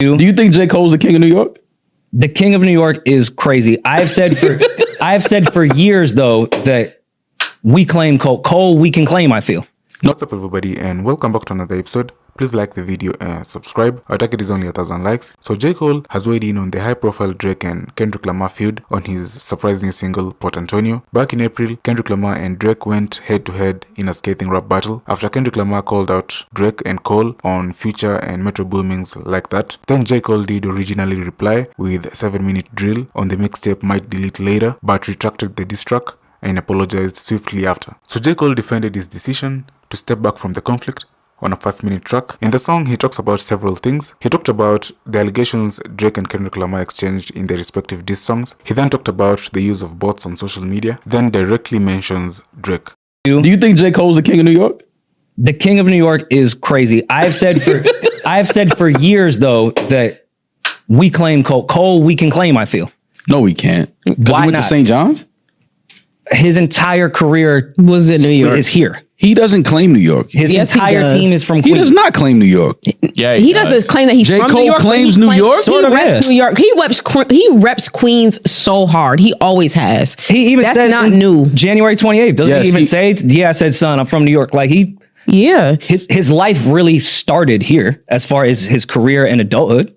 Do you think J. Cole's the king of New York? The king of New York is crazy. I've said for years though that we claim Cole. Cole, we can claim, I feel. What's up everybody and welcome back to another episode. Please like the video and subscribe. Our target is only 1,000 likes. So J. Cole has weighed in on the high profile Drake and Kendrick Lamar feud on his surprise new single Port Antonio. Back in April, Kendrick Lamar and Drake went head to head in a scathing rap battle after Kendrick Lamar called out Drake and Cole on Future and Metro Booming's Like That. Then J. Cole did originally reply with a 7-minute drill on the mixtape Might Delete Later, but retracted the diss track and apologized swiftly after. So J. Cole defended his decision to step back from the conflict on a 5-minute track. In the song, he talks about several things. He talked about the allegations Drake and Kendrick Lamar exchanged in their respective diss songs. He then talked about the use of bots on social media, then directly mentions Drake. Do you think J. Cole's the king of New York? The king of New York is crazy. I've said for years though that we claim Cole. Cole, we can claim, I feel. No, we can't. Why he went not? to St. John's? His entire career was in New York. is here. He doesn't claim New York. His Yes, he entire does. team is from He Queens. does not claim New York. Yeah, He doesn't claim that he's J. from Cole New York. but claims he New claims- York? He Sort of reps is. New York. He reps Queens so hard. He always has. He even That's says not in new. January 28th. Doesn't Yes, he even he- say, yeah, I said, son, I'm from New York. Like Yeah. his life really started here as far as his career and adulthood.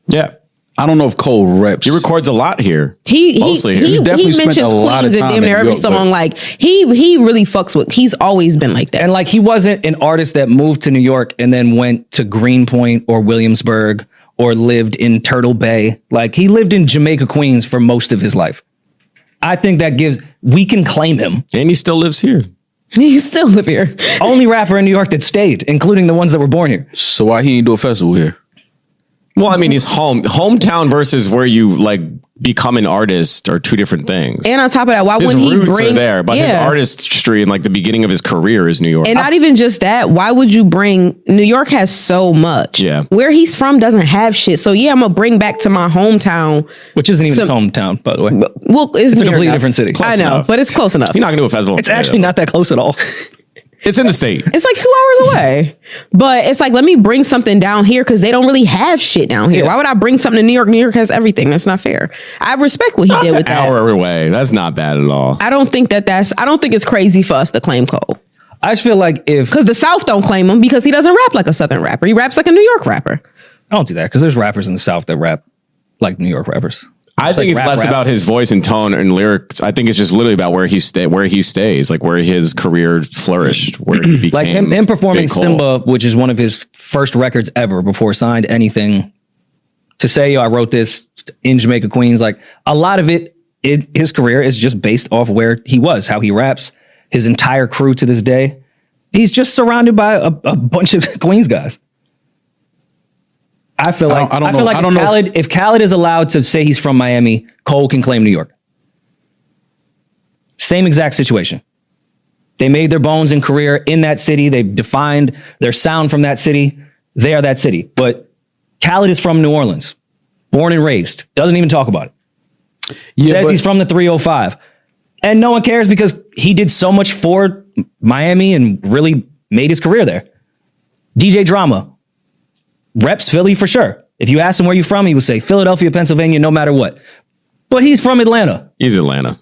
Yeah. I don't know if Cole reps. He records a lot here. He Mostly here. He's definitely spent mentions a lot of Queens in time damn in near New every York, song. but- Like he really fucks with. He's always been like that. And like he wasn't an artist that moved to New York and then went to Greenpoint or Williamsburg or lived in Turtle Bay. Like he lived in Jamaica, Queens for most of his life. I think that we can claim him. And he still lives here. He still live here. Only rapper in New York that stayed, including the ones that were born here. So why he ain't do a festival here? Well, I mean, he's hometown versus where you like become an artist are two different things. And on top of that, why His wouldn't he roots bring are there, but his Yeah. artistry and like the beginning of his career is New York. And not even just that. Why would you bring New York has so much. Yeah. Where he's from doesn't have shit. So yeah, I'm gonna bring back to my hometown. Which isn't even his Some- hometown, by the way. Well, it's a near completely enough. different city. I know, enough. but it's close enough. You're not gonna do a festival. It's actually not that close at all. It's in the state. It's like 2 hours away. But it's like, let me bring something down here because they don't really have shit down here. Yeah. Why would I bring something to New York? New York has everything. That's not fair. I respect what he That's did an with that. hour away. That's not bad at all. I don't think it's crazy for us to claim Cole. I just feel like Because the South don't claim him because he doesn't rap like a Southern rapper. He raps like a New York rapper. I don't do that because there's rappers in the South that rap like New York rappers. I think it's rap, less rap. about his voice and tone and lyrics. I think it's just literally about where he stays, like where his career flourished, where he became Like him performing J. Cole. Simba, which is one of his first records ever before signed anything. To say, yo, I wrote this in Jamaica, Queens, like a lot of his career is just based off where he was, how he raps, his entire crew to this day. He's just surrounded by a bunch of Queens guys. I feel like if Khaled is allowed to say he's from Miami, Cole can claim New York. Same exact situation. They made their bones and career in that city. They defined their sound from that city. They are that city. But Khaled is from New Orleans, born and raised. Doesn't even talk about it. Says he's from the 305. And no one cares because he did so much for Miami and really made his career there. DJ Drama reps Philly for sure. If you ask him where you're from, he would say Philadelphia, Pennsylvania, no matter what. But he's from Atlanta. He's Atlanta.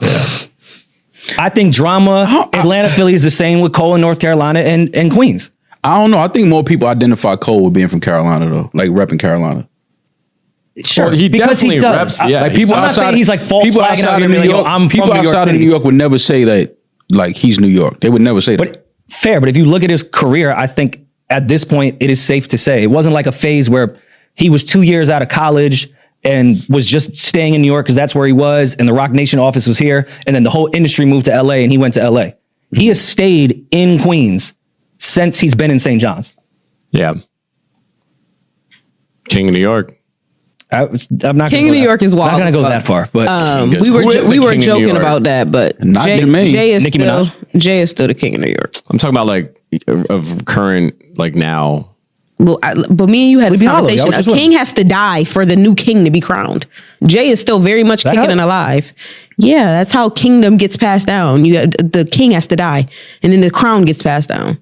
I think Drama, Atlanta, Philly is the same with Cole in North Carolina and Queens. I don't know. I think more people identify Cole with being from Carolina though, like repping Carolina. Sure, Well, he because he definitely does. reps- yeah. Like people I'm not outside, saying he's like false people flagging outside out of here, New yo, York. I'm People from New York outside of City. New York would never say that. Like he's New York. They would never say that. But fair, but if you look at his career, I think at this point it is safe to say it wasn't like a phase where he was 2 years out of college and was just staying in New York because that's where he was, and the Rock Nation office was here, and then the whole industry moved to LA and he went to LA. He has stayed in Queens since he's been in St. John's. Yeah. King of New York. I'm not King of New York is wild I'm not as gonna go fuck. that far, but We Who is the were King of New joking York? about that, but Not Jermaine. Nicki Minaj? Jay is still the king of New York. I'm talking about like of current, like now. Well, but me and you had this Sleepy Hollow, conversation. y'all was A just king has to die for the new king to be crowned. Jay is still very much kicking how- and alive. Yeah, that's how kingdom gets passed down. The king has to die, and then the crown gets passed down.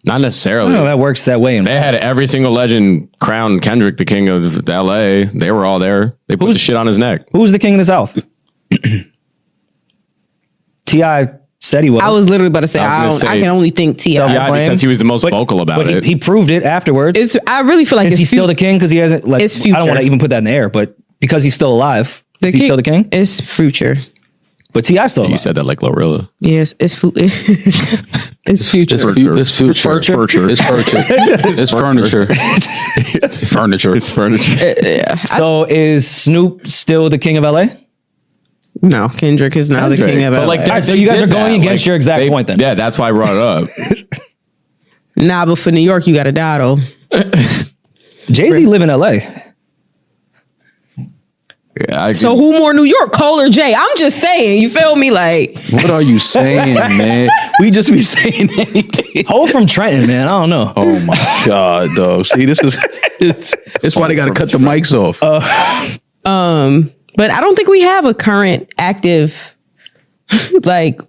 Not necessarily. No, that works that way. They had every single legend crown Kendrick the king of LA. They were all there. They put the shit on his neck. Who's the king of the South? T.I. said he was. I was literally about to say, I can only think T.I. Yeah, because he was the most vocal about it. He proved it afterwards. I really feel like is he still the king? Because he hasn't. Like, it's Future. I don't want to even put that in the air, but because he's still alive, is he still the king? It's Future. But T.I. still alive. You said that like Glorilla. Yes, it's it's Future. It's future. It's furniture. It's furniture. It's furniture. It's furniture. Yeah. So is Snoop still the king of LA? No, Kendrick is now the king of LA. But like, All right, so you guys are going against your exact point then. Yeah, that's why I brought it up. Nah, but for New York, you got to die though. Jay-Z live in LA. Yeah, So who more New York, Cole or Jay? I'm just saying, you feel me? Like, What are you saying, man? We just be saying anything. Ho from Trenton, man. I don't know. Oh my god, dog. See, this is it's why they got to cut the mics off. but I don't think we have a current active, like,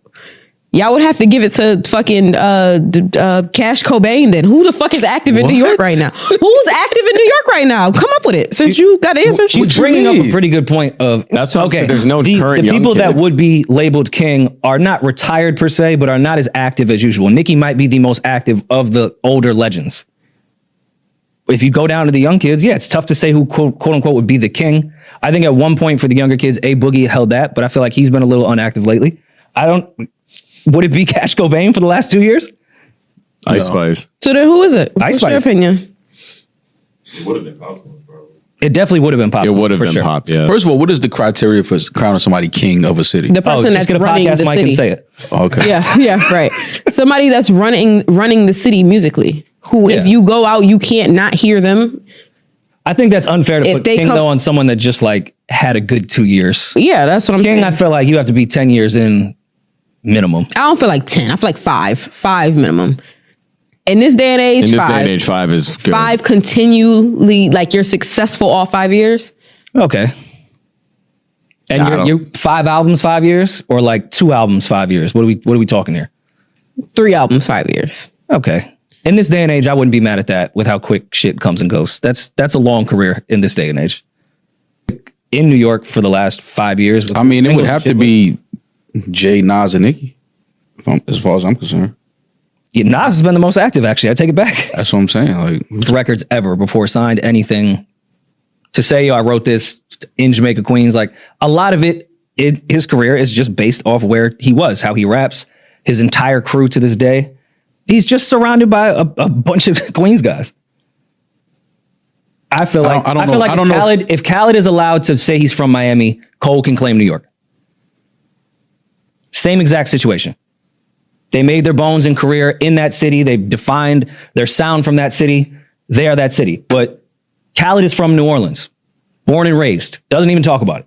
y'all would have to give it to fucking Cash Cobain then. Who the fuck is active in New York right now? Who's active in New York right now? Come up with it. Since you got answers. She's bringing up a pretty good point of That's okay. There's no current the young people kid. that would be labeled king are not retired per se, but are not as active as usual. Nicki might be the most active of the older legends. If you go down to the young kids, yeah, it's tough to say who quote unquote would be the king. I think at one point for the younger kids, A Boogie held that, but I feel like he's been a little inactive lately. Would it be Cash Cobain for the last 2 years? Ice Spice. So then who is it? Ice What's your Spice. opinion? It definitely would have been It popular. would have for been sure. pop, yeah. First of all, what is the criteria for crowning somebody king of a city? The person just that's get a running podcast the mic city. and say it. Okay. Yeah, right. Somebody that's running the city musically. Who, if Yeah. you go out, you can't not hear them. I think that's unfair to If put they king come- though on someone that just like had a good 2 years. Yeah, that's what I'm King, saying. I feel like you have to be 10 years in minimum. I don't feel like 10. I feel like five minimum. In this day and age, In this five. day and age, 5 is good. Five continually, like you're successful all 5 years. Okay. And I you're 5 albums, 5 years, or like 2 albums, 5 years. What are we talking here? 3 albums, 5 years. Okay. In this day and age, I wouldn't be mad at that with how quick shit comes and goes. That's a long career in this day and age. In New York for the last 5 years. with I mean, it would singles and have shit, to be Jay, Nas, and Nicki, as far as I'm concerned. Yeah, Nas has been the most active, actually. I take it back. That's what I'm saying. Like, Records ever before signed anything. To say, yo, I wrote this in Jamaica, Queens, like a lot of it, his career is just based off where he was, how he raps, his entire crew to this day. He's just surrounded by a bunch of Queens guys. I feel like I don't know. If Khaled is allowed to say he's from Miami, Cole can claim New York. Same exact situation. They made their bones and career in that city. They defined their sound from that city. They are that city. But Khaled is from New Orleans, born and raised. Doesn't even talk about it.